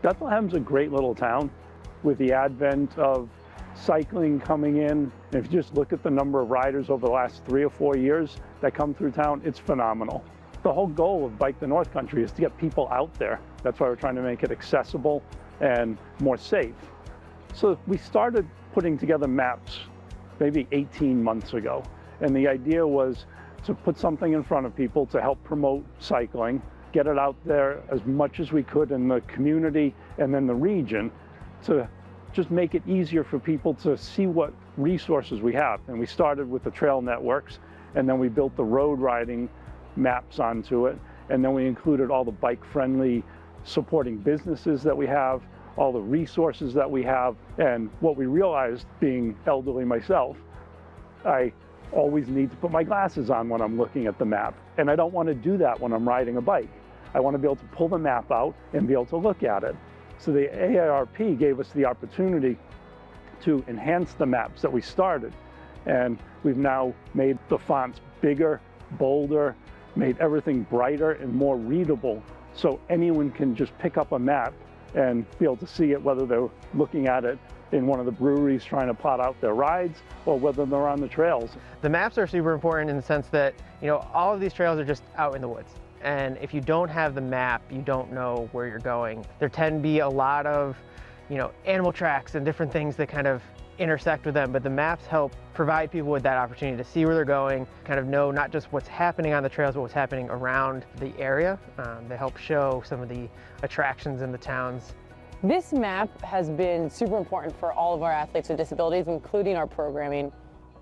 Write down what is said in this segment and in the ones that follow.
Bethlehem's a great little town with the advent of cycling coming in. And if you just look at the number of riders over the last 3 or 4 years that come through town, it's phenomenal. The whole goal of Bike the North Country is to get people out there. That's why we're trying to make it accessible and more safe. So we started putting together maps maybe 18 months ago. And the idea was to put something in front of people to help promote cycling, get it out there as much as we could in the community and then the region to just make it easier for people to see what resources we have. And we started with the trail networks, and then we built the road riding maps onto it. And then we included all the bike-friendly supporting businesses that we have, all the resources that we have. And what we realized, being elderly myself, I always need to put my glasses on when I'm looking at the map. And I don't want to do that when I'm riding a bike. I want to be able to pull the map out and be able to look at it. So the AARP gave us the opportunity to enhance the maps that we started. And we've now made the fonts bigger, bolder, made everything brighter and more readable, so anyone can just pick up a map and be able to see it, whether they're looking at it in one of the breweries trying to plot out their rides, or whether they're on the trails. The maps are super important in the sense that, all of these trails are just out in the woods. And if you don't have the map, you don't know where you're going. There tend to be a lot of, animal tracks and different things that kind of intersect with them, but the maps help provide people with that opportunity to see where they're going, kind of know not just what's happening on the trails, but what's happening around the area. They help show some of the attractions in the towns. This map has been super important for all of our athletes with disabilities, including our programming.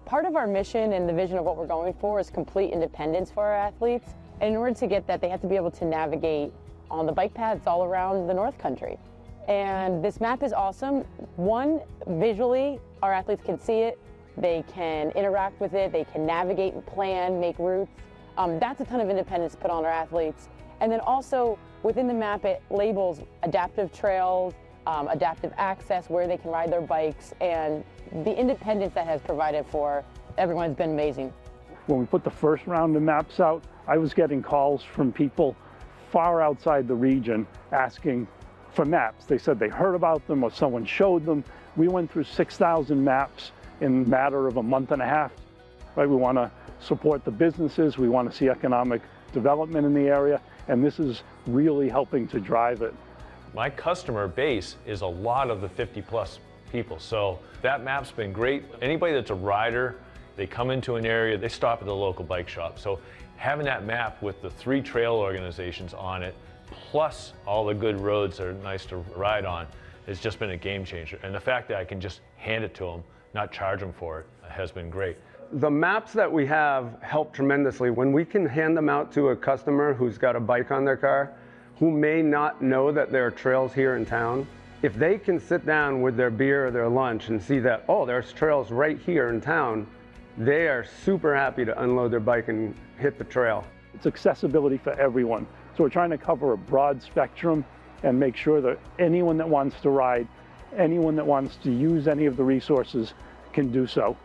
Part of our mission and the vision of what we're going for is complete independence for our athletes. And in order to get that, they have to be able to navigate on the bike paths all around the North Country. And this map is awesome. One, visually, our athletes can see it, they can interact with it, they can navigate and plan, make routes. That's a ton of independence put on our athletes. And then also, within the map, it labels adaptive trails, adaptive access, where they can ride their bikes, and the independence that has provided for everyone has been amazing. When we put the first round of maps out, I was getting calls from people far outside the region asking for maps. They said they heard about them or someone showed them. We went through 6,000 maps in a matter of a month and a half. Right? We want to support the businesses, we want to see economic development in the area, and this is really helping to drive it. My customer base is a lot of the 50+ people, so that map's been great. Anybody that's a rider, they come into an area, they stop at the local bike shop. So having that map with the 3 trail organizations on it, plus all the good roads that are nice to ride on, has just been a game changer. And the fact that I can just hand it to them, not charge them for it, has been great. The maps that we have help tremendously. When we can hand them out to a customer who's got a bike on their car, who may not know that there are trails here in town, if they can sit down with their beer or their lunch and see that, oh, there's trails right here in town, they are super happy to unload their bike and hit the trail. It's accessibility for everyone. So we're trying to cover a broad spectrum and make sure that anyone that wants to ride, anyone that wants to use any of the resources can do so.